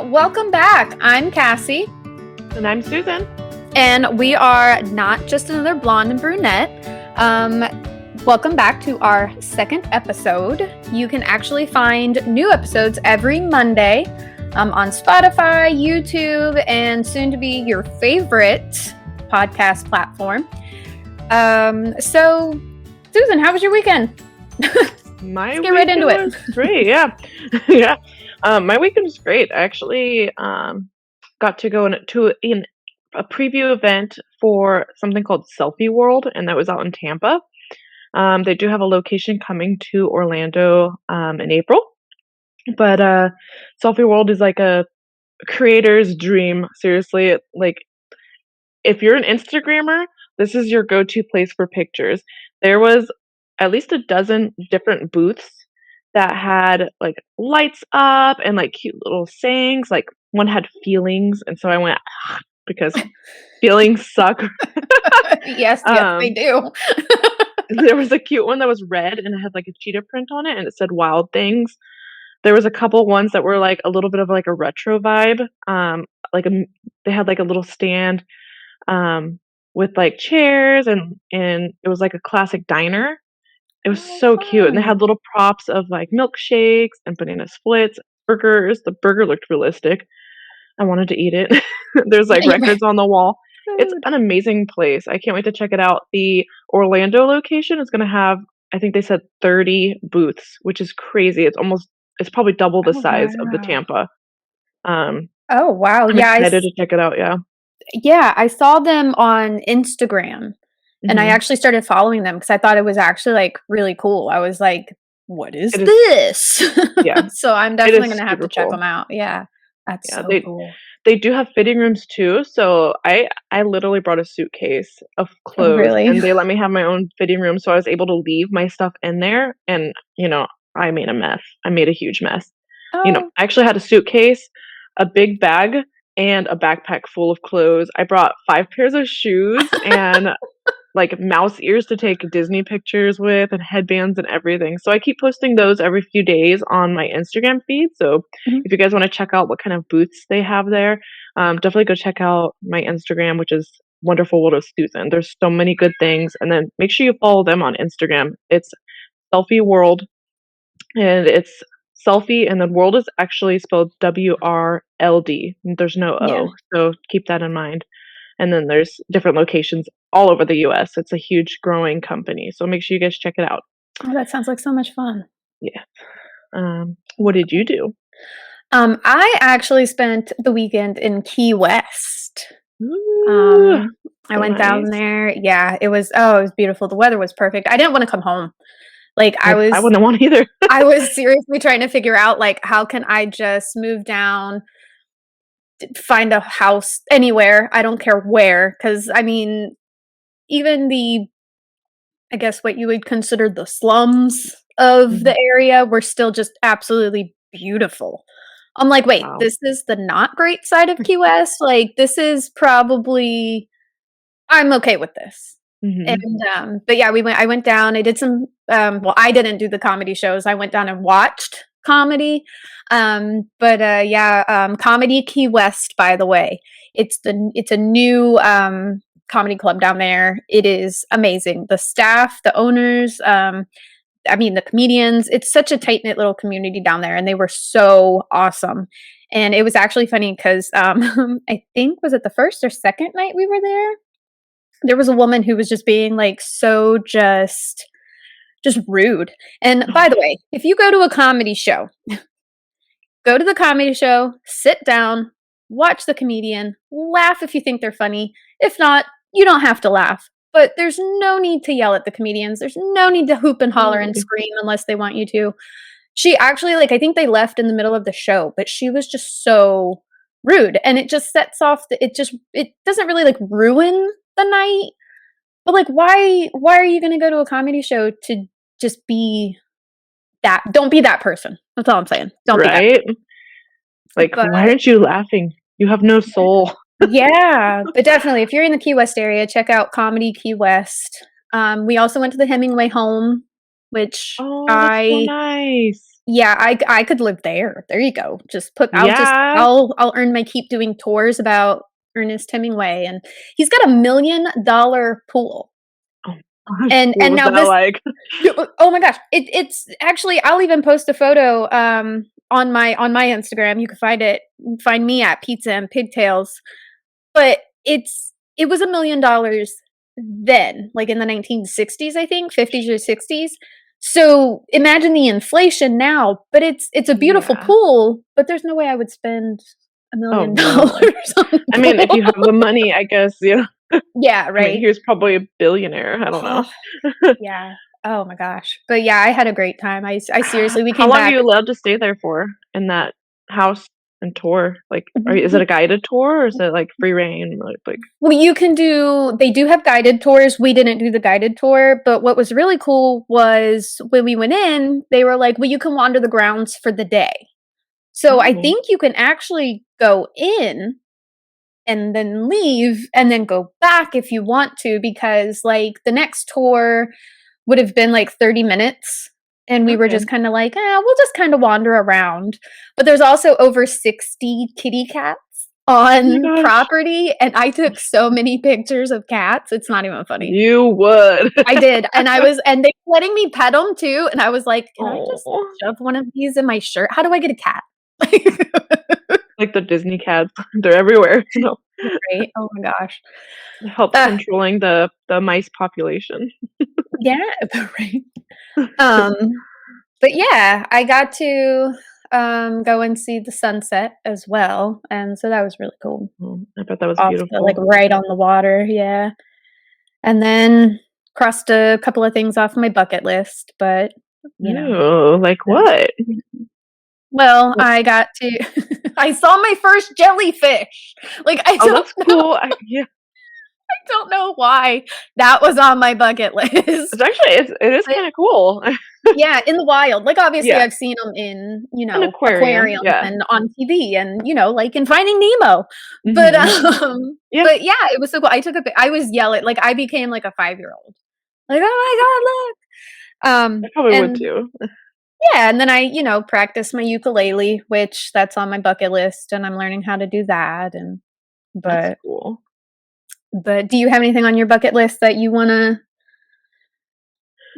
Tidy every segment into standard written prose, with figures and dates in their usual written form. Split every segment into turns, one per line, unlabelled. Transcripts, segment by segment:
Welcome back. I'm Cassie.
And I'm Susan.
And we are not just another blonde and brunette. Welcome back to our second episode. You can actually find new episodes every Monday on Spotify, YouTube, and soon to be your favorite podcast platform. So, Susan, how was your weekend?
Let's
get right into it.
Great, yeah. Yeah. My weekend was great. I actually got to go to a preview event for something called Selfie World, and that was out in Tampa. They do have a location coming to Orlando in April. But Selfie World is like a creator's dream. Seriously, like if you're an Instagrammer, this is your go-to place for pictures. There was at least a dozen different booths that had like lights up and like cute little sayings. Like one had feelings, and so I went because feelings suck.
Yes, they do.
There was a cute one that was red and it had like a cheetah print on it, and it said wild things. There was a couple ones that were like a little bit of like a retro vibe. They had like a little stand with like chairs, and it was like a classic diner. It was so cute, and they had little props of like milkshakes and banana splits, burgers. The burger looked realistic. I wanted to eat it. There's like records on the wall. It's an amazing place. I can't wait to check it out. The Orlando location is going to have, I think they said 30 booths, which is crazy. It's probably double the size of the Tampa.
Oh wow!
I'm excited to check it out.
Yeah, I saw them on Instagram. And I actually started following them because I thought it was actually like really cool. I was like, what is this?
Yeah.
So I'm definitely going to have to check them out. Yeah. That's so cool.
They do have fitting rooms too. So I literally brought a suitcase of clothes, and they let me have my own fitting room. So I was able to leave my stuff in there, and I made a mess. I made a huge mess. I actually had a suitcase, a big bag, and a backpack full of clothes. I brought 5 pairs of shoes and like mouse ears to take Disney pictures with, and headbands and everything. So I keep posting those every few days on my Instagram feed. So if you guys want to check out what kind of booths they have there, definitely go check out my Instagram, which is Wonderful World of Susan. There's so many good things. And then make sure you follow them on Instagram. It's Selfie World, and it's selfie, and the world is actually spelled WRLD. There's no O. Yeah. So keep that in mind. And then there's different locations all over the US. It's a huge growing company. So make sure you guys check it out.
Oh, that sounds like so much fun.
Yeah. What did you do?
I actually spent the weekend in Key West. I went down there. Yeah, it was beautiful. The weather was perfect. I didn't want to come home. I
wouldn't want either.
I was seriously trying to figure out how can I just move down, find a house anywhere. I don't care where, because I mean, even I guess what you would consider the slums of the area were still just absolutely beautiful. I'm like, wait, This is the not great side of Key West? This is probably, I'm okay with this. And but yeah, I went down, I did some I didn't do the comedy shows. I went down and watched comedy. Comedy Key West, by the way. It's a new comedy club down there. It is amazing. The staff, the owners, the comedians, it's such a tight-knit little community down there, and they were so awesome. And it was actually funny because I think, was it the first or second night we were there? There was a woman who was just being so just rude. And by the way, if you go to a comedy show, go to the comedy show, sit down, watch the comedian, laugh if you think they're funny. If not, you don't have to laugh. But there's no need to yell at the comedians. There's no need to hoop and holler and scream unless they want you to. She actually, I think they left in the middle of the show, but she was just so rude. And it just sets off, it doesn't really ruin the night. But why are you going to go to a comedy show to just be that? Don't be that person. That's all I'm saying. Don't be that person.
Why aren't you laughing? You have no soul.
Yeah, but definitely, if you're in the Key West area, check out Comedy Key West. We also went to the Hemingway home, which
that's so nice.
Yeah, I could live there. There you go. Just put
Yeah.
I'll earn my keep doing tours about Ernest Hemingway, and he's got a $1 million pool.
Oh gosh, what
And
was
now
that
this
like?
oh my gosh, it's actually I'll even post a photo on my Instagram. You can find me at Pizza and Pigtails. But it was $1 million then, like in the 1960s, I think, 50s or 60s. So imagine the inflation now, but it's a beautiful
Yeah.
pool, but there's no way I would spend a
Oh,
million
no.
dollars on the
I mean, if you have
pool.
the money, I guess, yeah.
Yeah,
I mean,
right.
he was probably a billionaire, I don't know.
Oh, yeah. Oh my gosh. But yeah, I had a great time. I seriously, we
How
came
long are
back.
you allowed to stay there for in that house and tour? Like, is it a guided tour or is it, like, free reign? Like
Well, they do have guided tours. We didn't do the guided tour, but what was really cool was when we went in, they were like, well, you can wander the grounds for the day. So I
oh,
think you can actually go in and then leave and then go back if you want to, because like the next tour would have been like 30 minutes. And we were
okay.
just kind of like, we'll just kind of wander around. But there's also over 60 kitty cats
Oh my
on
gosh.
property. And I took so many pictures of cats. It's not even funny.
You would.
I did. And they were letting me pet them too. And I was like, can I just
Oh,
shove one of these in my shirt? How do I get a cat?
like the Disney cats, they're everywhere, you know,
Right? Oh my gosh.
help
Uh,
controlling the mice population.
yeah, right. Um, but yeah, I got to go and see the sunset as well, and so that was really cool.
Oh, I bet that was
Off the like
beautiful.
right on the water, yeah. And then crossed a couple of things off my bucket list, but you know.
Ooh, like what?
Well,
What
I got to I saw my first jellyfish. Like I
oh,
don't
that's
know
cool. Yeah,
I don't know why that was on my bucket list.
it is
But
kinda cool.
yeah, in the wild. Like, obviously,
Yeah,
I've seen them in,
an aquarium,
aquariums
yeah.
and on TV and, like, in Finding Nemo. But,
Mhm. Yeah,
but yeah, it was so cool. I was yelling, like, I became like a 5-year-old. Like, "Oh my god, look!"
I probably would
And
too.
yeah, and then I, practiced my ukulele, which that's on my bucket list, and I'm learning how to do that, and
That's
but
cool.
do you have anything on your bucket list that you wanna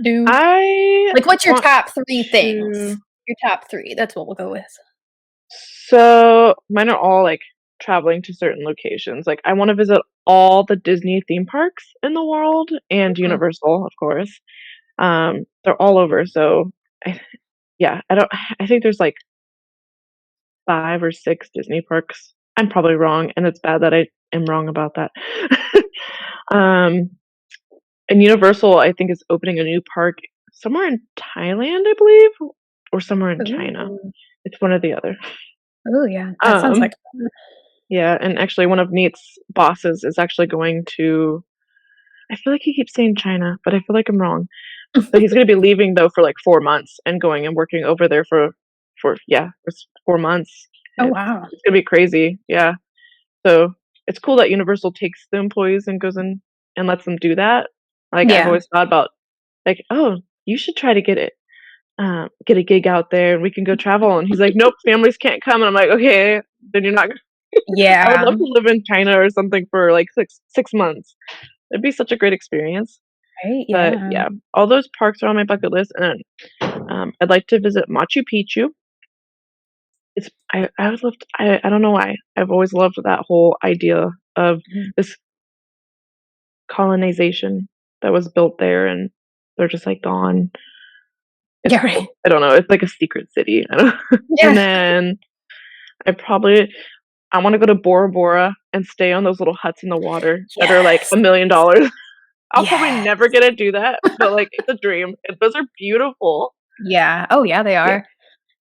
do?
I
Like, what's your
want
top 3 things?
to
Your top 3, that's what we'll go with.
so mine are all, like, traveling to certain locations, like, I wanna visit all the Disney theme parks in the world and
Mhm.
Universal, of course. They're all over, so I yeah, I think there's, like, 5 or 6 Disney parks. I'm probably wrong, and it's bad that I am wrong about that. Um, and Universal, I think, is opening a new park somewhere in Thailand, I believe, or somewhere in China.
Ooh.
It's one or the other.
Ooh, yeah, that sounds
Um,
like fun.
yeah, and actually one of Nate's bosses is actually going to I feel like he keeps saying China, but I feel like I'm wrong. But he's gonna be leaving though for, like, 4 months and going and working over there for 4 months.
Oh,
It's
wow.
it's gonna be crazy, yeah. So, it's cool that Universal takes the employees and goes in and lets them do that. Like, I've
Yeah.
always thought about, like, "Oh, you should try to get a gig out there and we can go travel," and he's like, "Nope, families can't come," and I'm like, "Okay, then you're not gonna." I would
Yeah.
love to live in China or something for, like, 6 months. It'd be such a great experience.
Right,
But,
yeah.
yeah, all those parks are on my bucket list, and then, I'd like to visit Machu Picchu. I would love to I don't know why. I've always loved that whole idea of
Mhm.
this colonization that was built there, and they're just, like, gone. It's
Yeah,
cool.
right.
I don't know, it's like a secret city. I don't and
Yeah.
then I probably I wanna go to Bora Bora and stay on those little huts in the water that are, like,
Yes.
$1,000,000. I'll probably
Yes.
never get to do that, but, like, it's a dream, and those are beautiful.
Yeah. Oh, yeah, they
Yeah,
are.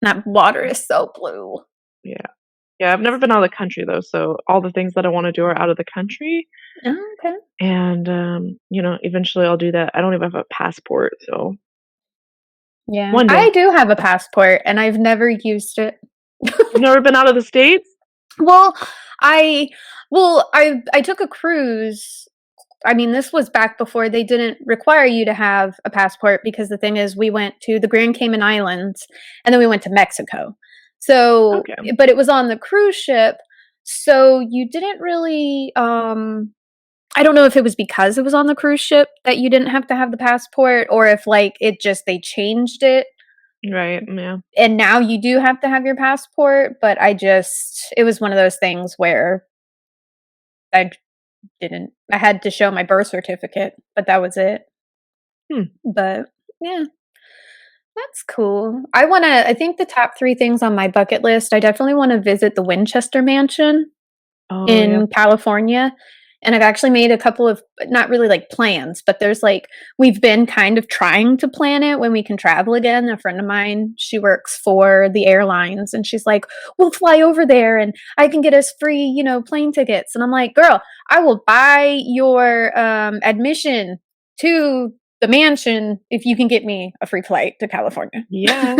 That water is so blue.
yeah. Yeah, I've never been out of the country, though, so all the things that I wanna do are out of the country,
Oh, okay.
and, eventually I'll do that. I don't even have a passport, so
Yeah.
one
I
day.
do have a passport, and I've never used it.
You've never been out of the States?
Well, I I took a cruise I mean, this was back before they didn't require you to have a passport, because the thing is, we went to the Grand Cayman Islands and then we went to Mexico. So,
Okay.
but it was on the cruise ship, so you didn't really. I don't know if it was because it was on the cruise ship that you didn't have to have the passport, or if like it just they changed it.
Right. Yeah.
And now you do have to have your passport, but it was one of those things where I had to show my birth certificate, but that was it. But yeah, that's cool. I think the top 3 things on my bucket list, I definitely want to visit the Winchester Mansion in California. And I've actually made a couple of, not really like plans, but we've been kind of trying to plan it when we can travel again. A friend of mine, she works for the airlines, and she's like, we'll fly over there and I can get us free, plane tickets. And I'm like, girl, I will buy your admission to the mansion if you can get me a free flight to California.
Yeah.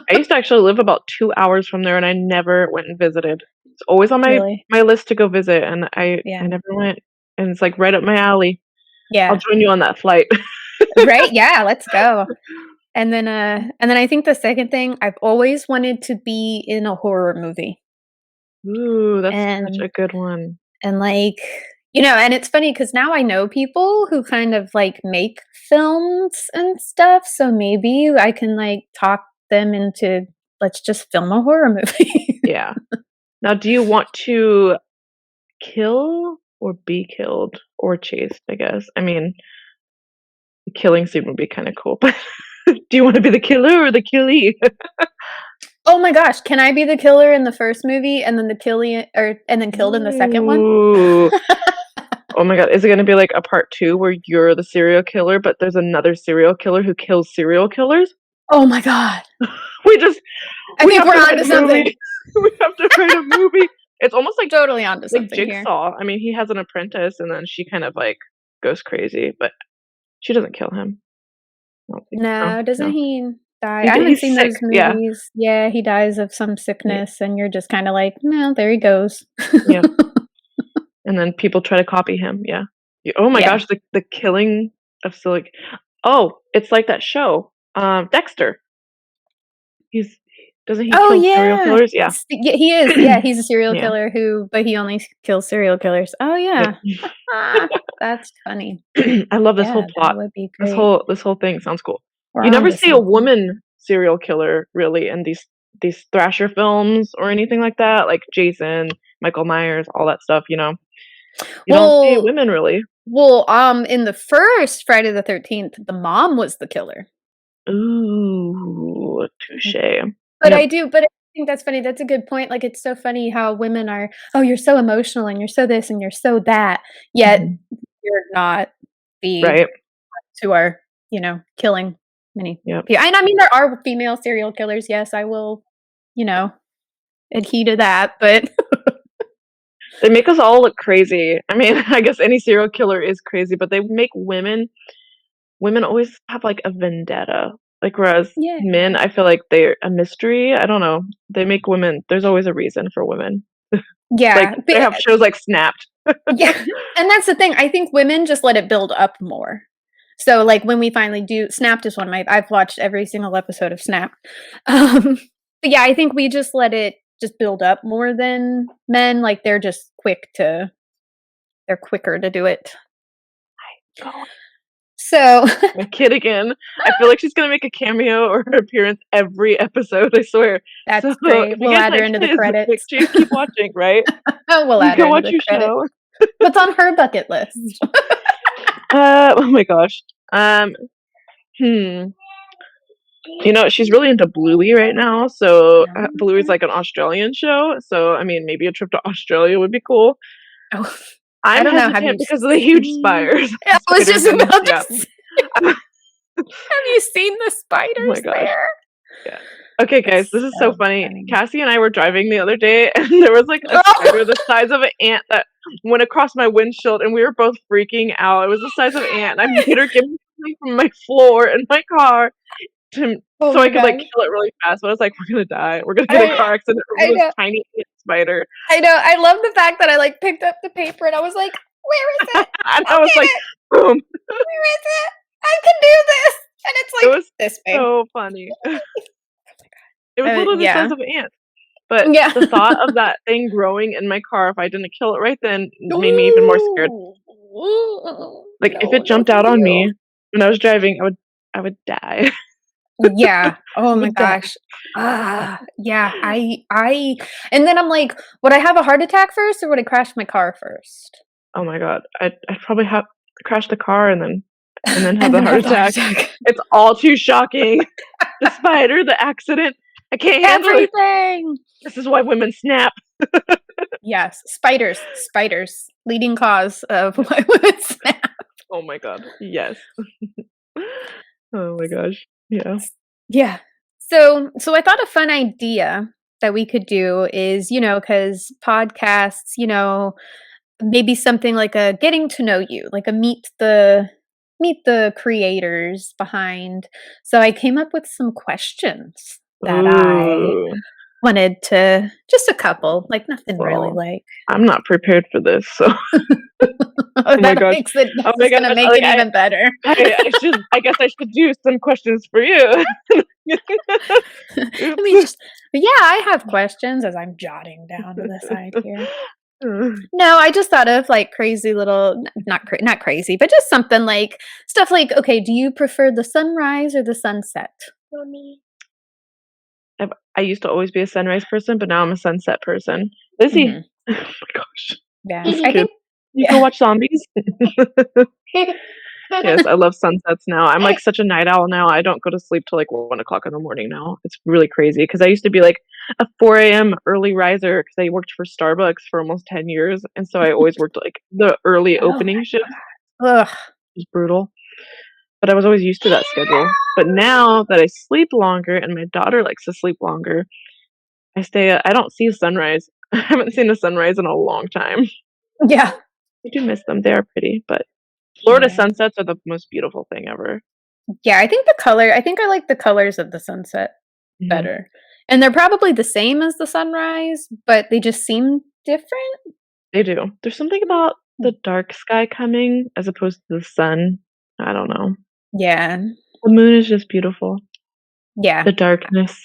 I used to actually live about 2 hours from there, and I never went and visited. It's always on my list to go visit, and I never went, and it's, like, right up my alley.
Yeah.
I'll join you on that flight.
Right? Yeah, let's go. And then I think the second thing, I've always wanted to be in a horror movie.
Ooh, that's such a good one.
And, like, and it's funny because now I know people who kind of, like, make films and stuff, so maybe I can, like, talk them into, let's just film a horror movie.
Yeah. Now, do you want to kill or be killed or chased, I guess? I mean, the killing scene would be kinda cool, but do you wanna be the killer or the killee?
Oh my gosh, can I be the killer in the first movie and then and then killed in the second one?
Ooh. Oh my god, is it gonna be like a part 2 where you're the serial killer, but there's another serial killer who kills serial killers?
Oh my god.
We think
we're onto something.
We have to write a movie. It's almost like
totally onto something
Jigsaw.
here.
I mean, he has an apprentice, and then she kind of, like, goes crazy, but she doesn't kill him.
No, doesn't he die?
I
haven't seen those movies. Yeah, he dies of some sickness, and you're just kinda like, "No, there he goes."
Yeah. And then people try to copy him, yeah. Oh my gosh, the killing of it's like that show, Dexter. Doesn't he kill serial killers? Yeah.
He is, yeah, he's a serial killer but he only kills serial killers. Oh, yeah. That's funny.
I love this whole plot.
That would be great.
This whole thing sounds cool. You never see a woman serial killer really in these thrasher films or anything like that, like Jason, Michael Myers, all that stuff, You don't see women really.
Well, in the first Friday the 13th, the mom was the killer.
Ooh, touche.
But I think that's funny. That's a good point. Like, it's so funny how women are, "Oh, you're so emotional, and you're so this, and you're so that," yet you're not
right.
who are, killing many
people.
And I mean, there are female serial killers. Yes, I will, adhere to that, but
they make us all look crazy. I mean, I guess any serial killer is crazy, but they make women always have, like, a vendetta. Like, whereas men, I feel like they're a mystery. I don't know. They make women there's always a reason for women.
Yeah.
Like, they have shows like Snapped.
Yeah, and that's the thing. I think women just let it build up more. So, like, when we finally do Snapped is I've watched every single episode of Snapped. But yeah, I think we just let it just build up more than men. Like, they're quicker to do it. So
my kid again. I feel like she's gonna make a cameo or her appearance every episode, I swear.
That's great. We'll add her into the credits.
Keep watching, right?
We'll add her into the credits. Show. What's on her bucket list?
Oh my gosh. She's really into Bluey right now. So Bluey's like an Australian show. So I mean, maybe a trip to Australia would be cool.
Oh.
I don't know because of the huge spiders.
Yeah, I was just about to say. Have you seen the spiders there?
Yeah. Okay, guys, this is so funny. Cassie and I were driving the other day, and there was like a spider the size of an ant that went across my windshield, and we were both freaking out. It was the size of an ant, and I made her get me from my floor in my car so I could like kill it really fast. But I was like, we're gonna die. We're gonna get a car accident from this tiny ant spider.
I know. I love the fact that I like picked up the paper and I was like, Where is it?
And I
I'll
was
get
like,
it.
boom.
Where is it? I can do this. And it's
It
like
was
this big.
so funny. It was literally the
Yeah.
size of an ant. But
Yeah.
the thought of that thing growing in my car if I didn't kill it right then made me even more scared.
Ooh. Ooh.
Like if
No,
it
no,
jumped
thank
out on
you.
me when I was driving, I would die.
Yeah. Oh
I
my
would die.
gosh. Yeah. And then I'm like, would I have a heart attack first or would I crash my car first?
Oh my god. I'd probably have crashed the car and then have
And
the
then
heart
have the heart
attack.
attack.
It's all too shocking. The spider, the accident. I can't handle it.
Everything.
This is why women snap.
Yes. Spiders. Leading cause of why women snap.
Oh my god. Yes. Oh my gosh. Yeah.
Yeah. So I thought a fun idea that we could do is, because podcasts, maybe something like a getting to know you, like a meet the creators behind. So I came up with some questions that I
Ooh.
wanted to just a couple, like nothing really
Well,
like
I'm not prepared for this, so oh my
that
gosh.
makes it
Oh
that's
my
just
gosh,
gonna make
like
it even better.
I guess I should do some questions for you.
Let me
Oops.
just but yeah, I have questions as I'm jotting down to the side here. No, I just thought of like crazy little not crazy, but just something like stuff like, okay, do you prefer the sunrise or the sunset?
Mommy.
I used to always be a sunrise person, but now I'm a sunset person. Lizzie.
Mhm.
Oh my gosh.
Yeah.
This
I
kid.
think
You go
yeah.
watch zombies? Yes, I love sunsets now. I'm like such a night owl now. I don't go to sleep till like 1 o'clock in the morning now. It's really crazy because I used to be like a 4 a.m. early riser because I worked for Starbucks for almost 10 years. And so I always worked like the early
Oh
opening shift.
my ugh.
It was brutal. But I was always used to that schedule. But now that I sleep longer and my daughter likes to sleep longer, I don't see a sunrise. I haven't seen a sunrise in a long time.
Yeah.
I do miss them. They are pretty, but Florida
Yeah.
sunsets are the most beautiful thing ever.
Yeah, I think I like the colors of the sunset
Mhm.
better. And they're probably the same as the sunrise, but they just seem different.
They do. There's something about
Mm.
the dark sky coming as opposed to the sun. I don't know.
Yeah.
The moon is just beautiful.
Yeah.
The darkness.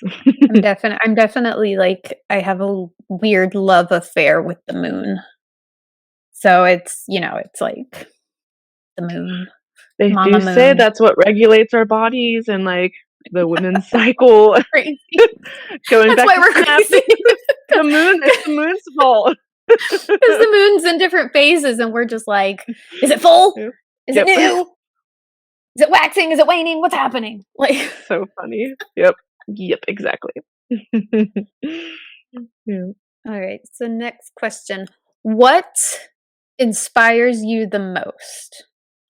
I'm definitely like I have a weird love affair with the moon. So it's like the moon,
They do
mama
say
moon.
that's what regulates our bodies and like the women's cycle.
Crazy.
Going
That's
back
why
to
we're
snap.
crazy.
The moon, it's the moon's fault.
Because the moon's in different phases, and we're just like, is it full?
Yep.
Is it new? Is it waxing? Is it waning? What's happening? Like,
So funny. Yep. Yep, exactly. Yeah.
all right. So next question: what inspires you the most?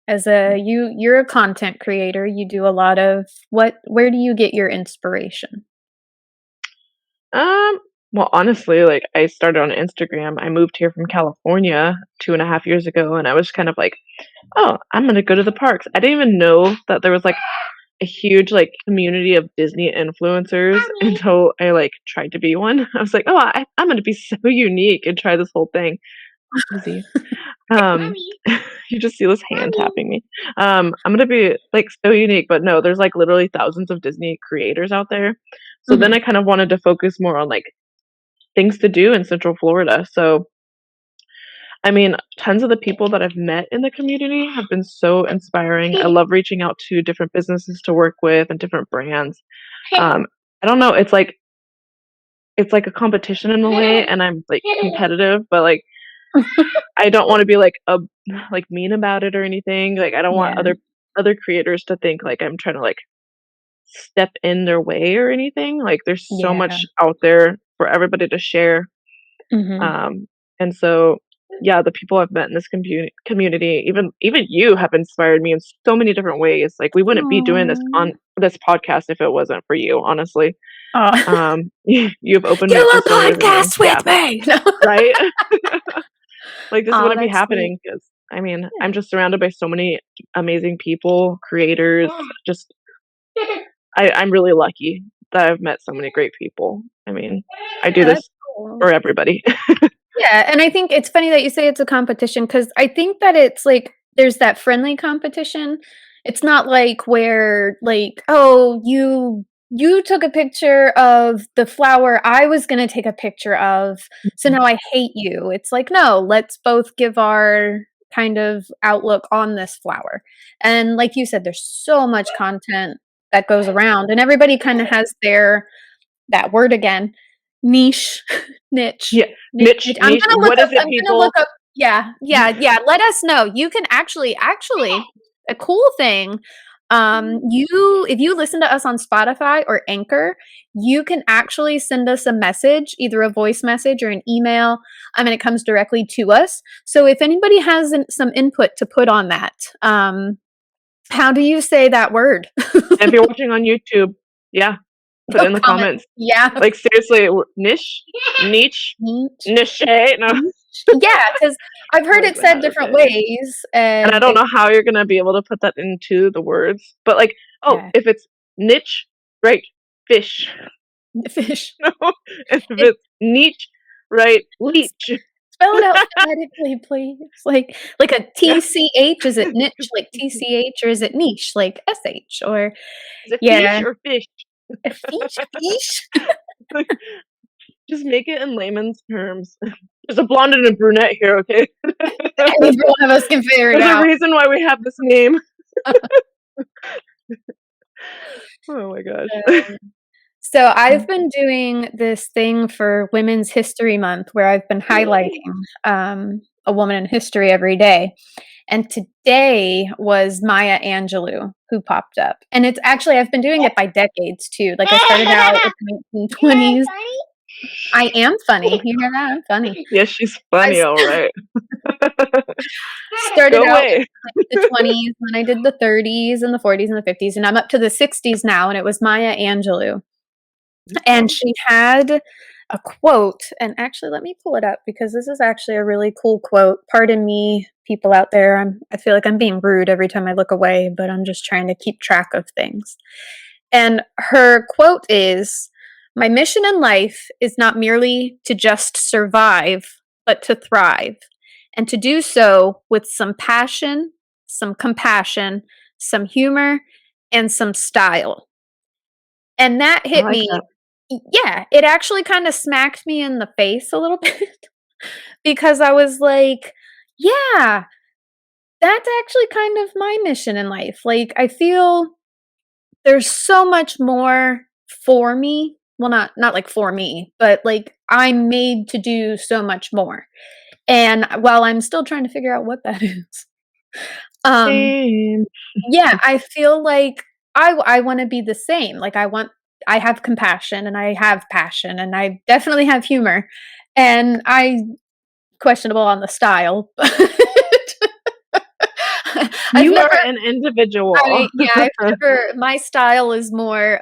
As you're a content creator. You do a lot of what? Where do you get your inspiration?
Um, well, honestly, like I started on Instagram. I moved here from California 2.5 years ago, and I was kind of like, oh, I'm gonna go to the parks. I didn't even know that there was like a huge like community of Disney influencers until I like tried to be one. I was like, oh, I'm gonna be so unique and try this whole thing. Easy. Um,
Mommy.
you just see this hand
Mommy.
tapping me. I'm gonna be like so unique, but no, there's like literally thousands of Disney creators out there. So then
Mhm.
I kind of wanted to focus more on like things to do in Central Florida. So I mean, tons of the people that I've met in the community have been so inspiring. I love reaching out to different businesses to work with and different brands. Um, I don't know, it's like a competition in a way, and I'm like competitive, but like I don't want to be like like mean about it or anything. Like I don't want
Yeah.
other creators to think like I'm trying to like step in their way or anything. Like there's so
Yeah.
much out there for everybody to share.
Mhm.
Um, and so, yeah, the people I've met in this community, even you have inspired me in so many different ways. Like we wouldn't be doing this
Aw.
on this podcast if it wasn't for you, honestly.
Aw.
You've opened
Do
me up to
a
so many different things.
podcast
Yeah,
with me. No.
right. Like this
Oh,
wouldn't be
that's sweet.
happening because I mean
Yeah.
I'm just surrounded by so many amazing people, creators. Just I'm really lucky that I've met so many great people. I mean, I do
Yeah, that's
this
cool.
for everybody.
Yeah, and I think it's funny that you say it's a competition because I think that it's like there's that friendly competition. It's not like where like, "Oh, you took a picture of the flower I was gonna take a picture of, so now I hate you." It's like, "No, let's both give our kind of outlook on this flower." And like you said, there's so much content that goes around, and everybody kinda has their that word again, niche, niche,
Yeah,
niche.
What is it,
I'm gonna look
people?
up yeah, yeah, yeah, let us know. You can actually, a cool thing, you if you listen to us on Spotify or Anchor, you can actually send us a message, either a voice message or an email, and it comes directly to us. So if anybody has some input to put on that, how do you say that word?
And if you're watching on YouTube, yeah, put it
No
in the
comment.
comments.
Yeah.
Like, seriously, niche,
Niche.
niche, no.
Yeah, because I've
Oh
heard
my
it said
god,
different
okay.
ways,
And I
and
don't
it
know how you're gonna be able to put that into the words, but, like, oh,
yeah,
if it's niche, right, fish.
fish.
No, if
It
it's niche, right, leech.
spell it out phonetically, please. Like a
Yeah.
TCH, is it niche like TCH, or is it niche like SH? Or
Is it fish
yeah,
or fish?
a fish?
Like, just make it in layman's terms. There's a blonde and a brunette here, okay?
Neither one of us can figure it
There's a
out.
reason why we have this name. Oh my gosh.
So I've been doing this thing for Women's History Month where I've been highlighting a woman in history every day. And today was Maya Angelou who popped up. And it's actually, I've been doing it by decades too. Like I started out with the 1920s. I am funny. You hear that? I'm funny.
Yes, she's
I
funny, alright.
started
Go
out with
away.
like the 20s, and then I did the 30s and the 40s and the 50s, and I'm up to the 60s now, and it was Maya Angelou. And
Okay.
she had a quote, and actually, let me pull it up because this is actually a really cool quote. Pardon me, people out there. I feel like I'm being rude every time I look away, but I'm just trying to keep track of things. And her quote is, "My mission in life is not merely to just survive, but to thrive, and to do so with some passion, some compassion, some humor, and some style." And that
I
hit
like
me.
that.
Yeah, it actually kinda smacked me in the face a little bit because I was like, "Yeah, that's actually kind of my mission in life." Like, I feel there's so much more for me. Well, not like for me, but, like, I'm made to do so much more. And while I'm still trying to figure out what that is, um,
Same.
yeah, I feel like I wanna be the same. Like, I have compassion, and I have passion, and I definitely have humor, and I questionable on the style, but I've
You
never
are an individual.
I've never my style is more,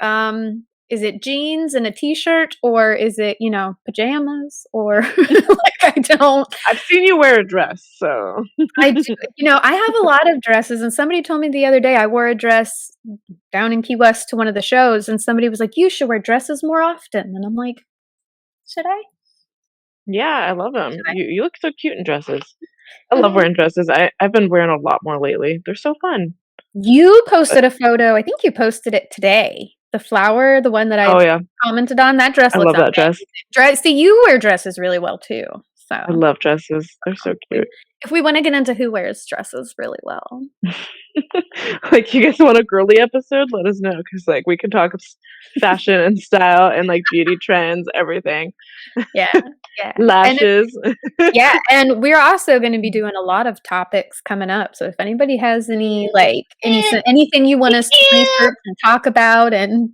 is it jeans and a t-shirt, or is it, pajamas, or like, I don't
I've seen you wear a dress, so
I do I have a lot of dresses, and somebody told me the other day I wore a dress down in Key West to one of the shows, and somebody was like, "You should wear dresses more often," and I'm like, "Should I?
yeah, I love them.
Should I?"
You look so cute in dresses. I love
Oh.
wearing dresses. I've been wearing a lot more lately. They're so fun.
You
But
posted a photo, I think you posted it today. The flower, the one that
oh,
I
yeah,
commented on, that dress
I
looks
love that dress.
amazing. See, you wear dresses really well too,
I
so,
love dresses. They're so
we
cute.
if we wanna get into who wears dresses really well.
Like, you guys want a girly episode? Let us know, cause like, we can talk fashion and style and, like, beauty trends, everything.
Yeah, yeah, and
Lashes.
yeah, and we're also gonna be doing a lot of topics coming up, so if anybody has any, like, anything you want us to research and talk about and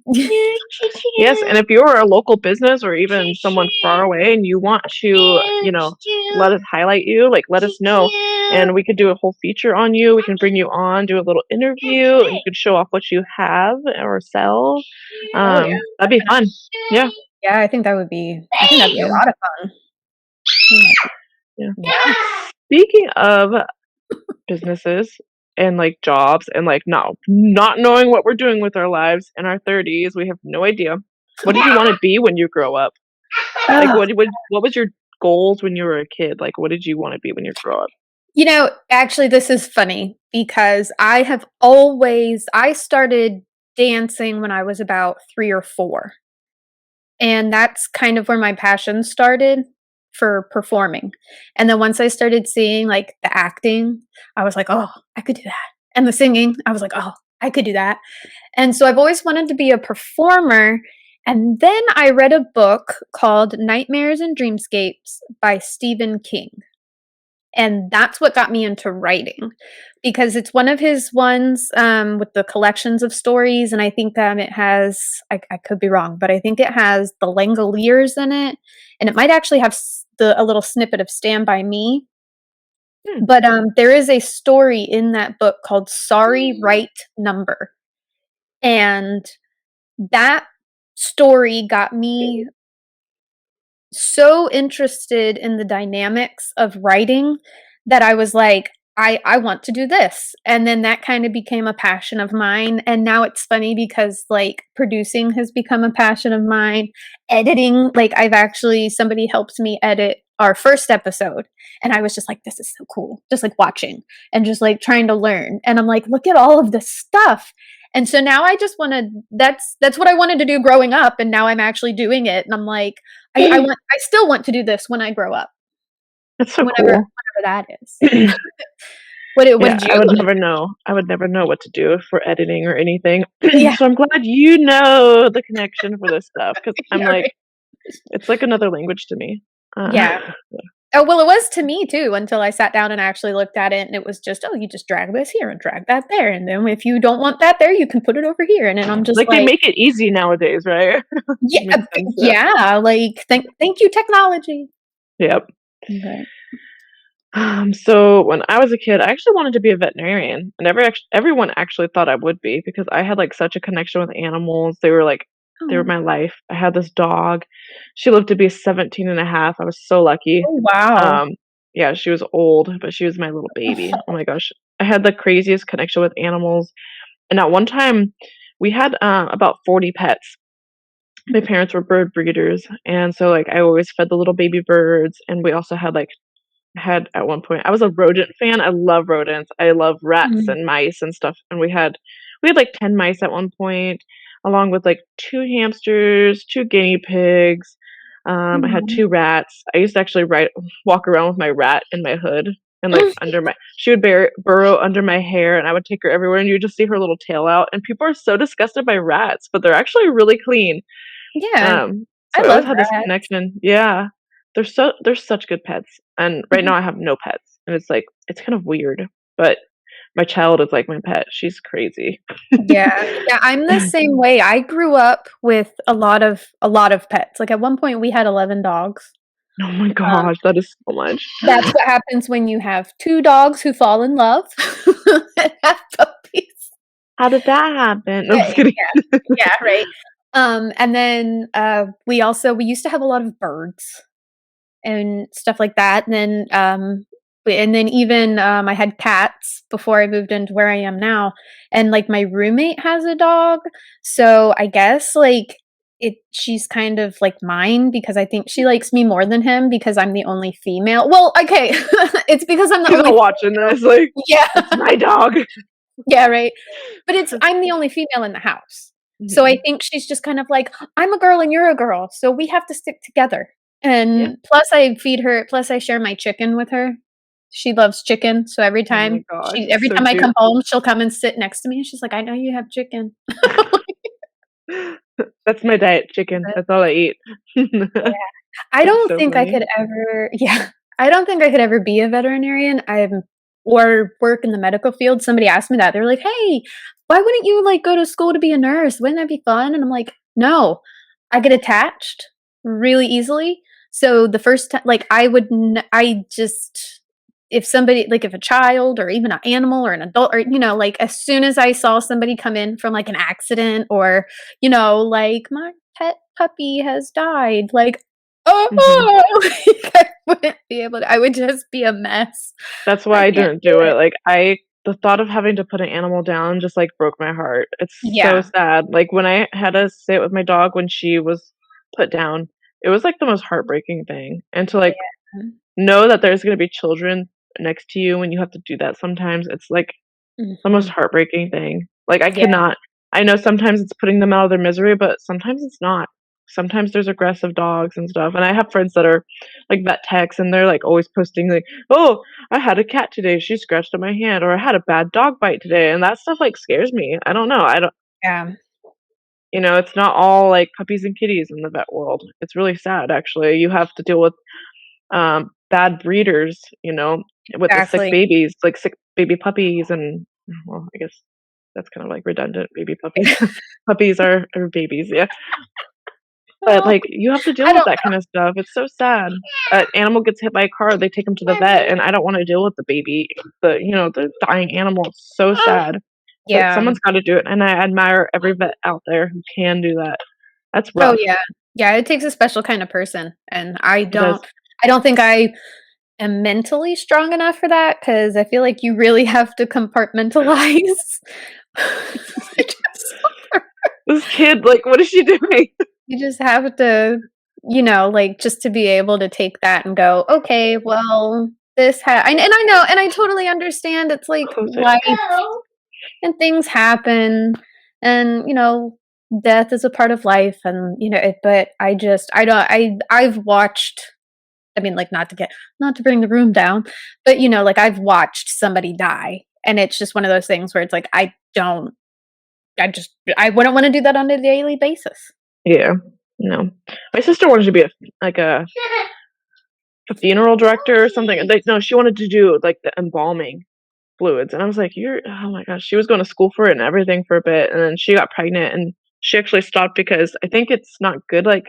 Yes, and if you're a local business or even someone far away and you want to, let us highlight you, like, let us know, and we could do a whole feature on you. We can bring you on, do a little interview, and you could show off what you have or sell.
Oh, yeah,
That'd be fun. Yeah,
yeah, I think that'd be a
yeah,
lot of fun. Mm,
yeah.
yeah.
Speaking of businesses and, like, jobs and, like, not knowing what we're doing with our lives in our 30s, we have no idea. What did you wanna be when you grow up? Like,
Oh,
what was your goals when you were a kid? Like, what did you wanna be when you grow up?
Actually, this is funny because I started dancing when I was about 3 or 4, and that's kind of where my passion started for performing, and then once I started seeing, like, the acting, I was like, "Oh, I could do that," and the singing, I was like, "Oh, I could do that," and so I've always wanted to be a performer, and then I read a book called Nightmares and Dreamscapes by Stephen King. And that's what got me into writing because it's one of his ones, with the collections of stories, and I think, it has I could be wrong, but I think it has The Langoliers in it, and it might actually have a little snippet of Stand By Me,
Hmm.
but, there is a story in that book called Sorry Right Number, and that story got me so interested in the dynamics of writing that I was like, I want to do this. And then that kind of became a passion of mine. And now it's funny because like producing has become a passion of mine. Editing, like somebody helps me edit our first episode. And I was just like, this is so cool. Just like watching and just like trying to learn. And I'm like, look at all of this stuff. And so now I just want to that's what I wanted to do growing up and now I'm actually doing it and I'm like I still want to do this when I grow up,
That's so
whenever
cool.
that is. What
Yeah,
did
I
you
would
like?
never know. I would never know what to do for editing or anything.
Yeah,
So I'm glad you know the connection for this stuff because 'cause I'm
yeah,
like,
right.
it's like another language to me.
Yeah. Oh, well, it was to me too until I sat down and actually looked at it and it was just, "Oh, you just drag this here and drag that there, and then if you don't want that there, you can put it over here." And then I'm just
Like, they
like,
make it easy nowadays, right?
"Yeah,
Makes sense now.
yeah, like, thank you, technology."
Yep.
Right.
So when I was a kid, I actually wanted to be a veterinarian, and everyone actually thought I would be because I had, like, such a connection with animals. They were
Oh.
my life. I had this dog. She lived to be 17 and a half. I was so lucky.
Oh, wow.
Um, yeah, she was old, but she was my little baby. Oh my gosh. I had the craziest connection with animals, and at one time, we had, about 40 pets. My parents were bird breeders, and so, like, I always fed the little baby birds, and we also had at one point I was a rodent fan. I love rodents. I love rats
Mhm.
and mice and stuff, and we had, like, 10 mice at one point, along with, like, 2 hamsters, 2 guinea pigs. I had
Aw.
2 rats. I used to actually walk around with my rat in my hood and, like, under my she would burrow under my hair, and I would take her everywhere, and you would just see her little tail out, and people are so disgusted by rats, but they're actually really clean.
Yeah,
So
I
I always
love
had this
rats.
connection. Yeah. They're such good pets, and right
Mhm.
now I have no pets, and it's, like it's kind of weird, but my child is like my pet. She's crazy.
Yeah, yeah, I'm the same way. I grew up with a lot of pets. Like, at one point, we had 11 dogs.
Oh my
Um,
gosh, that is so much.
that's what happens when you have 2 dogs who fall in love and have puppies.
How did that happen? No, I'm
Yeah,
just kidding.
yeah, right. And then, we used to have a lot of birds and stuff like that, and then, even, I had cats before I moved into where I am now, and, like, my roommate has a dog, so I guess, like, she's kind of like mine because I think she likes me more than him because I'm the only female well, okay, it's because I'm the
She's
only
all watching this, like,
yeah,
"That's my dog."
yeah, right, but I'm the only female in the house, so I
Mhm.
think she's just kind of like, "I'm a girl and you're a girl, so we have to stick together."
Yeah.
And plus I share my chicken with her. She loves chicken, so
Oh my gosh,
every
so
time I
cute.
come home, she'll come and sit next to me, and she's like, "I know you have chicken."
That's my diet, chicken.
But
That's all I eat.
yeah, I
That's
don't
so
think I
funny.
could ever yeah, I don't think I could ever be a veterinarian, or work in the medical field. Somebody asked me that, they were like, "Hey, why wouldn't you, like, go to school to be a nurse? Wouldn't that be fun?" And I'm like, "No, I get attached really easily." So the first time like, I would n I just if somebody like, if a child or even an animal or an adult or, like, as soon as I saw somebody come in from, like, an accident or, like, "My pet puppy has died," like,
Mhm.
"Oh!" Like, I wouldn't be able to I would just be a mess.
That's
I
why I
can't
didn't
do
do it,
it.
like, the thought of having to put an animal down just, like, broke my heart. It's so
Yeah.
sad, like, when I had to sit with my dog when she was put down, it was, like, the most heartbreaking thing, and to, like,
Yeah.
know that there's gonna be children next to you when you have to do that sometimes, it's, like, the most
Mhm.
heartbreaking thing. Like, I
Yeah.
cannot I know sometimes it's putting them out of their misery, but sometimes it's not. Sometimes there's aggressive dogs and stuff, and I have friends that are, like, vet techs, and they're, like, always posting, like, "Oh, I had a cat today, she scratched at my hand," or, "I had a bad dog bite today," and that stuff, like, scares me. I don't know, I don't
Yeah.
you know, it's not all, like, puppies and kitties in the vet world. It's really sad, actually. You have to deal with, bad breeders, you know, with the sick
Exactly.
babies, like, sick baby puppies and well, I guess that's kind of, like, redundant, baby puppies. Puppies are babies, yeah. But,
Oh,
like, you have to deal
I
with
don't
that kind of stuff, it's so sad. Animal gets hit by a car, they take them to the vet, and I don't wanna deal with the baby, the dying animal, it's so sad, but
yeah.
someone's gotta do it, and I admire every vet out there who can do that. That's
Oh,
rough.
yeah. Yeah, it takes a special kind of person, and
It does.
I don't think I am mentally strong enough for that because I feel like you really have to compartmentalize. I just
This kid, like, what is she doing?
you just have to, like, just to be able to take that and go, "Okay, well, this and I know and I totally understand it's, like,
Close it.
life and things happen and, death is a part of life and, but I don't I've watched I mean, like, not to bring the room down, but, like, I've watched somebody die, and it's just one of those things where it's like, I wouldn't wanna do that on a daily basis.
Yeah. No. My sister wanted to be a funeral director or something, and no, she wanted to do, like, the embalming fluids, and I was like, "You're" oh my gosh, she was going to school for it and everything for a bit, and then she got pregnant, and she actually stopped because I think it's not good, like,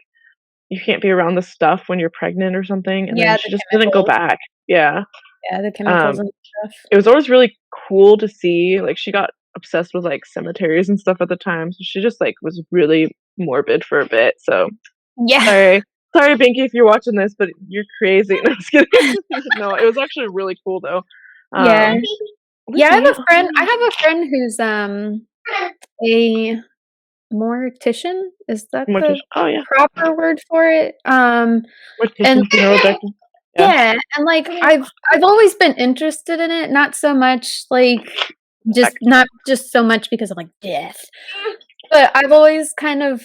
you can't be around the stuff when you're pregnant or something, and then
Yeah,
she
the
just didn't go
chemicals.
back. Yeah.
Yeah, the chemicals
Um,
and stuff.
it was always really cool to see, like, she got obsessed with, like, cemeteries and stuff at the time, so she just, like, was really morbid for a bit, so
Yeah.
sorry. Sorry, Binky, if you're watching this, but you're crazy. No, just kidding. No, it was actually really cool, though.
Yeah. Yeah,
Lizzie, oh
I
my
have a friend who's, a mortician? Is that the
mortician. Oh, yeah.
proper word for it? And
Mortician, funeral director. Yeah.
yeah, and, like, I've always been interested in it, not so much, like, just
Back.
not just so much because of, like, death, but I've always kind of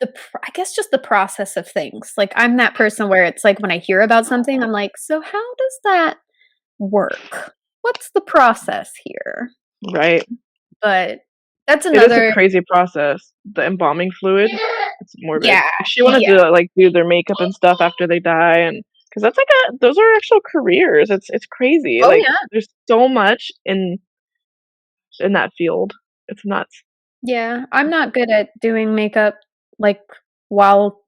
I guess just the process of things, like, I'm that person where it's like when I hear about something, I'm like, "So how does that work? What's the process here?"
Right.
But that's
It is a
another
crazy process. The embalming fluid, it's morbid.
yeah,
Like, she wanted
yeah.
to, like, do their makeup and stuff after they die, and because that's like those are actual careers. It's crazy.
Oh,
Like,
yeah.
there's so much in that field. It's nuts.
Yeah, I'm not good at doing makeup, like, while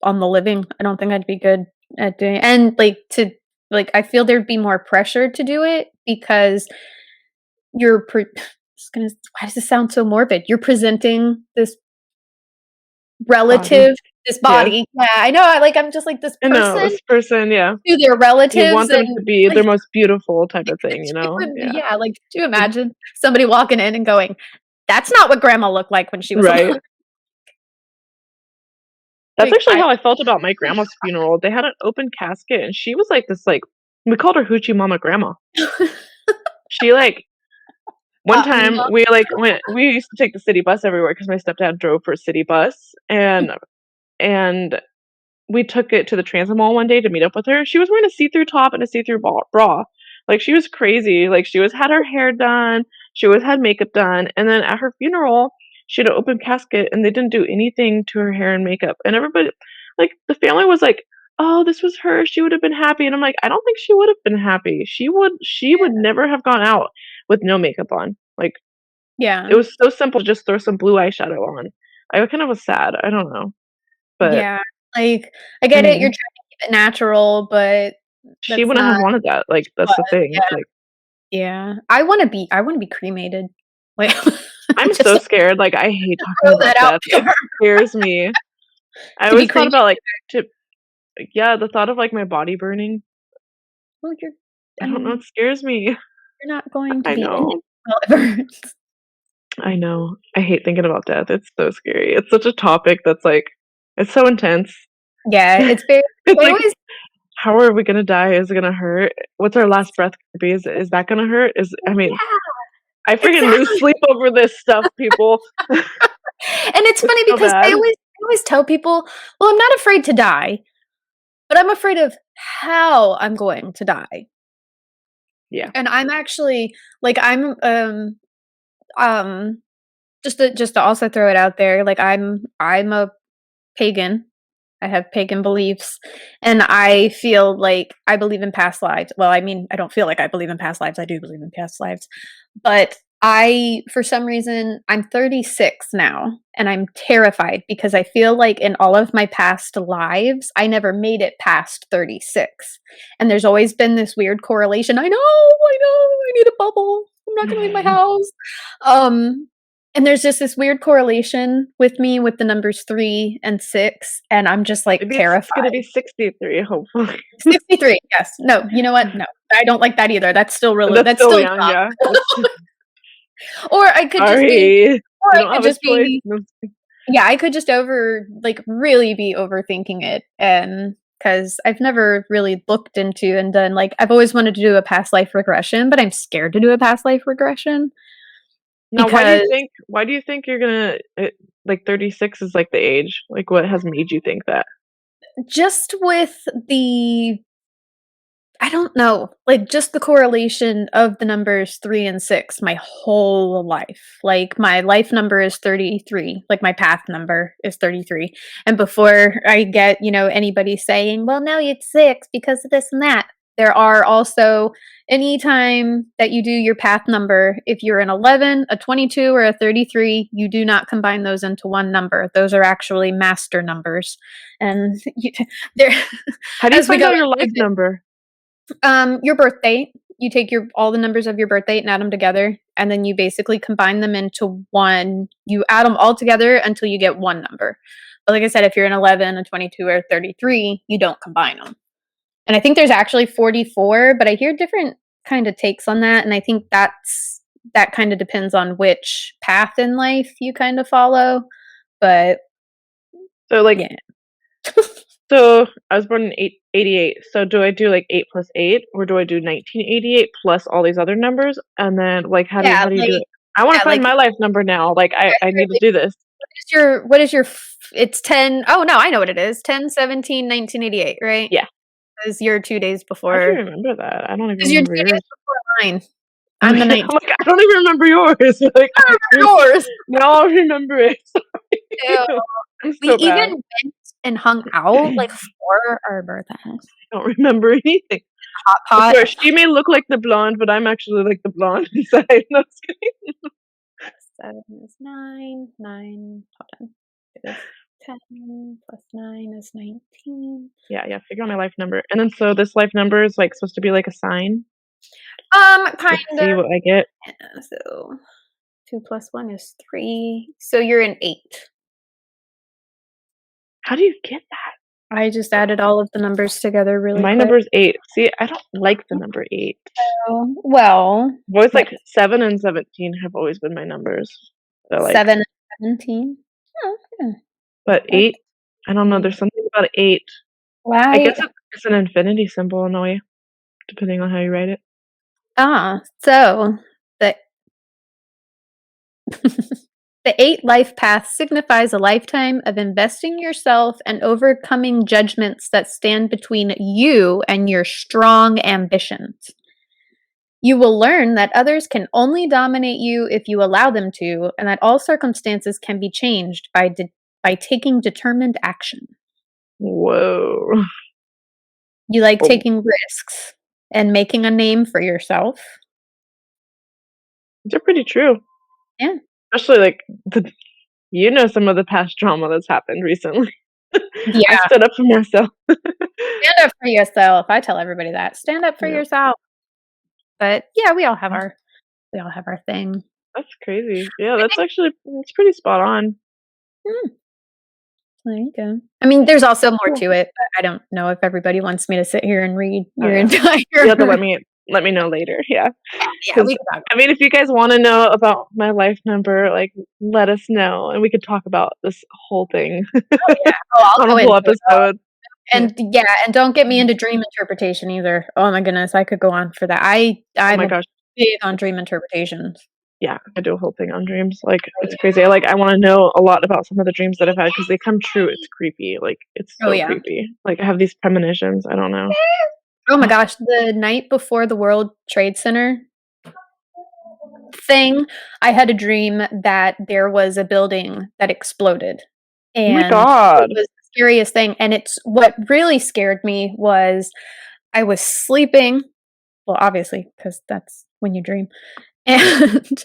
on the living. I don't think I'd be good at doing and, I feel there'd be more pressure to do it because you're just gonna why does this sound so morbid? You're presenting this
Body.
relative, this
Yeah.
body. Yeah, I know, I'm just like, this
I know,
person
this person, yeah.
to their
You
relatives
want them
and,
to be their
like,
most beautiful type of thing, you
it
know?
would be
Yeah.
yeah, could you imagine somebody walking in and going, "That's not what grandma looked like when she was
Right.
alive."
That's
Like,
actually how I felt about my grandma's funeral. They had an open casket, and she was like this, like we called her Hoochie Mama Grandma. She, like one time,
no.
we used to take the city bus everywhere because my stepdad drove for a city bus, and we took it to the Transit Mall one day to meet up with her. She was wearing a see-through top and a see-through bra. Like, she was crazy. Like, she always had her hair done, she always had makeup done, and then at her funeral, she had an open casket, and they didn't do anything to her hair and makeup, and everybody like, the family was like, "Oh, this was her, she would have been happy," and I'm like, "I don't think she would have been happy. She would never have gone out with no makeup on." Like,
Yeah.
it was so simple to just throw some blue eyeshadow on. I kind of was sad, I don't know, but,
Yeah, I
I
get it, you're trying
mean
to keep it natural, but
she
that's
wouldn't have
not
wanted that, like, that's
what
the thing,
yeah,
it's like
yeah. I wanna be cremated. Like,
I'm
just
so
to
scared, like, I hate talking
throw that
about
out
death, it
there.
scares me. I
To be
always thought
cremated
about, like, to yeah, the thought of, like, my body burning,
well,
I
I
don't know,
mean,
it scares me.
you're not going to
I
be in it
know,
while it burns.
I know. I hate thinking about death, it's so scary. It's such a topic that's, like it's so intense.
Yeah, it's very
It's
I
like,
always
how are we gonna die? Is it gonna hurt? What's our last breath gonna be? Is that gonna hurt? I mean,
yeah,
I freaking lose
exactly.
sleep over this stuff, people.
And it's
It's
funny
so
because
bad.
I always tell people, "Well, I'm not afraid to die, but I'm afraid of how I'm going to die."
Yeah.
And I'm actually like, um, just to also throw it out there, like, I'm a pagan. I have pagan beliefs, and I feel like I believe in past lives. Well, I mean, I don't feel like I believe in past lives, I do believe in past lives. But for some reason, I'm 36 now, and I'm terrified because I feel like in all of my past lives, I never made it past 36. And there's always been this weird correlation. I know, I need a bubble. I'm not gonna leave my house. Um, and there's just this weird correlation with me with the numbers 3 and 6, and I'm just, like,
Maybe it's gonna
terrified.
be 63, hopefully.
63, yes. No, you know what? No, I don't like that either.
That's
That's
still
still
young,
young.
yeah. That's
Or I could just be
sorry.
or
You
I
don't
could
have a
just
choice.
be
No.
yeah, I could just really be overthinking it, and because 'cause I've never really looked into and done I've always wanted to do a past life regression, but I'm scared to do a past life regression
Now,
because
why do you think you're gonna like, 36 is, like, the age? Like, what has made you think that?
just with the I don't know, like, just the correlation of the numbers 3 and 6 my whole life. Like, my life number is 33, like, my path number is 33, and before I get, anybody saying, "Well, no, it's 6 because of this and that," there are also anytime that you do your path number, if you're an 11, a 22, or a 33, you do not combine those into one number. Those are actually master numbers, and you there
How do you
as we
find
go
out your life
into
number?
your birth date. You take your all the numbers of your birth date and add them together, and then you basically combine them into one. You add them all together until you get one number. But like I said, if you're an 11, a 22, or a 33, you don't combine them. And I think there's actually 44, but I hear different kind of takes on that, and I think that kind of depends on which path in life you kind of follow. But
So, like
yeah,
so I was born in 88. So do I do, like, 8 plus 8, or do I do 1988 plus all these other numbers? And then, like,
yeah,
how do you do it? I wanna find
like
my life number now, like, I need to do this.
what is your it's 10 oh no, I know what it is. 10/17/1988, right?
Yeah.
'Cause you're 2 days
How'd you
before
remember that? I don't even
'cause you're 2
remember
days
yours.
before mine.
Oh,
I'm the
yeah,
19th.
I'm like, I don't even remember yours. Like,
I remember yours.
now I'll remember it.
Ew.
Sorry. I'm
We
so
even
bad.
went and hung out, like, for our birthdays.
Don't remember anything.
Hot
I
pot.
swear, she may look like the blonde, but I'm actually like the blonde inside. No, just kidding.
7 is 9, 9 hold on. It is 10 plus 9 is 19.
Yeah, yeah, figure out my life number. And then so this life number is, like, supposed to be like a sign?
Kind
Let's
of.
see what I get.
Yeah, so 2 plus 1 is 3. So you're an 8.
How do you get that?
I just added all of the numbers together really
My
quick.
number is 8. See, I don't like the number 8.
Oh, well,
I've always
what
like 7 and 17 have always been my numbers. So, like
7 and 17? Oh, yeah.
but
That's
8, I don't know, there's something about 8. I
why
guess it's an infinity symbol in a way, depending on how you write it.
so the the 8 life path signifies a lifetime of investing yourself and overcoming judgments that stand between you and your strong ambitions. You will learn that others can only dominate you if you allow them to, and that all circumstances can be changed by taking determined action.
Whoa.
You like
Oh,
taking risks and making a name for yourself.
they're pretty true.
Yeah.
Especially, like, some of the past drama that's happened recently. I
Yeah.
stood up for myself.
Stand up for yourself. I tell everybody that. Stand up for
Yeah,
yourself. But yeah, we all have our thing.
that's crazy. Yeah,
I
that's
think
actually it's pretty spot on.
mm, there you go. I mean, there's also more
Cool.
to it, but I don't know if everybody wants me to sit here and read
Oh,
your
yeah. You have to
entire
let me know later, yeah.
yeah,
'Cause,
we can talk
I mean, if you guys wanna know about my life number, like, let us know, and we could talk about this whole thing
oh, yeah. Oh, I'll
on
go
a
into
whole
it.
episode.
And and don't get me into dream interpretation either. Oh my goodness, I could go on for that.
Oh my gosh.
Big on dream interpretations.
Yeah, I do a whole thing on dreams. Like, it's crazy. I want to know a lot about some of the dreams that I've had because they come true. It's creepy. Like, it's so creepy. Like, I have these premonitions. I don't know.
Oh my gosh, the night before the World Trade Center thing, I had a dream that there was a building that exploded. And
oh my God.
It was the scariest thing. And what really scared me was I was sleeping. Well, obviously, because that's when you dream. And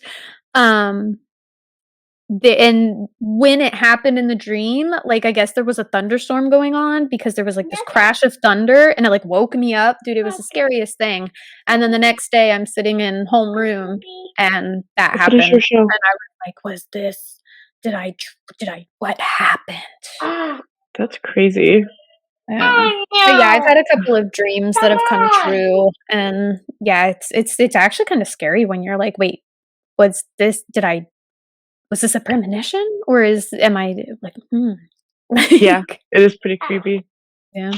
and when it happened in the dream, like, I guess there was a thunderstorm going on because there was like this crash of thunder and it like woke me up. Dude, it was the scariest thing. And then the next day I'm sitting in homeroom and that happened. And I was like, what happened?
That's crazy.
Yeah. But yeah, I've had a couple of dreams that have come true, and yeah, it's actually kind of scary when you're like, wait, was this a premonition or am I like,
Yeah, it is pretty creepy.
Yeah.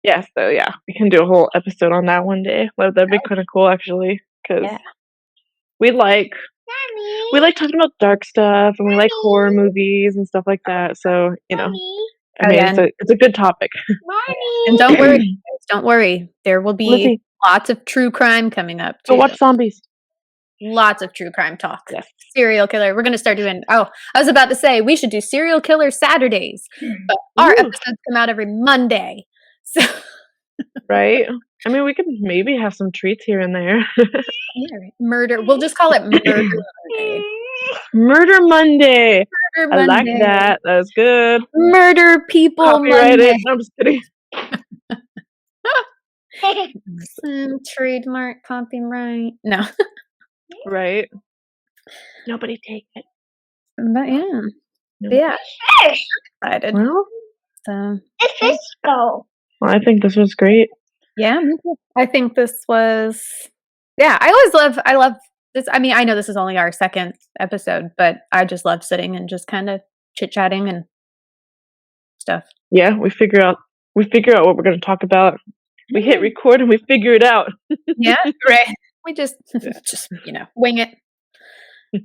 Yeah, so yeah, we can do a whole episode on that one day. That'd be kind of cool actually, because we like talking about dark stuff and we like horror movies and stuff like that. So, I mean, it's a good topic.
And don't worry, there will be lots of true crime coming up too.
Go watch zombies.
Lots of true crime talk.
Yes.
Serial killer. We're going to start doing. Oh, I was about to say we should do serial killer Saturdays, but our episodes come out every Monday. So.
Right. I mean, we could maybe have some treats here and there.
Murder. We'll just call it Murder Monday.
Murder Monday. I like that. That was good.
Murder people Monday.
I'm just kidding.
Trademark copyright. No.
Right. Nobody take it.
But yeah. Yeah. Excited.
Well,
so
well, I think this was great.
Yeah, me too. I think this was I love this. I mean, I know this is only our second episode, but I just love sitting and just kind of chit-chatting and stuff.
Yeah, we figure out what we're going to talk about. We hit record and we figure it out.
Yeah, right. We just wing it.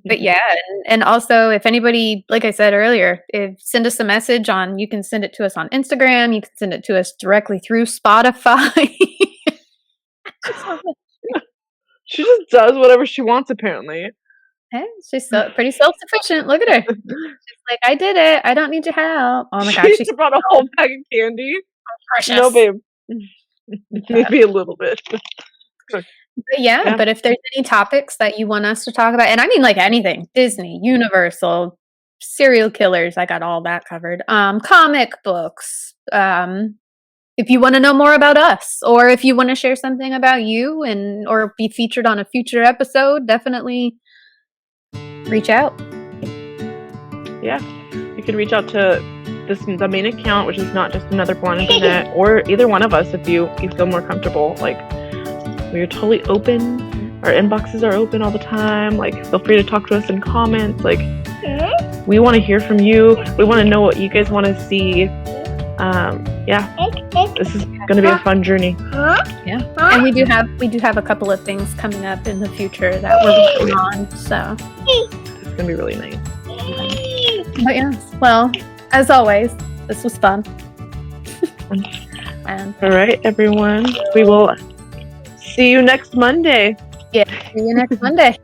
But yeah, and also if anybody, like I said earlier, send us a message you can send it to us on Instagram, you can send it to us directly through Spotify.
She just does whatever she wants, apparently.
Hey, she's pretty self-sufficient. Look at her. She's like, I did it. I don't need your help. Oh my gosh.
She brought a whole bag of candy.
Precious.
No, babe. Maybe a little bit.
But yeah, but if there's any topics that you want us to talk about, and I mean like anything, Disney, Universal, serial killers, I got all that covered. Comic books. If you want to know more about us, or if you want to share something about you or be featured on a future episode, definitely reach out.
Yeah, you can reach out to the main account, which is Not Just Another Blonde Internet, or either one of us if you feel more comfortable. Like, we're totally open. Our inboxes are open all the time. Like, feel free to talk to us in comments. Like, we want to hear from you. We want to know what you guys want to see. This is going to be a fun journey.
Yeah, and we do have a couple of things coming up in the future that we're working on. So
it's going to be really nice.
But yes, well, as always, this was fun. And
all right, everyone, we will see you next Monday.
Yeah, see you next Monday.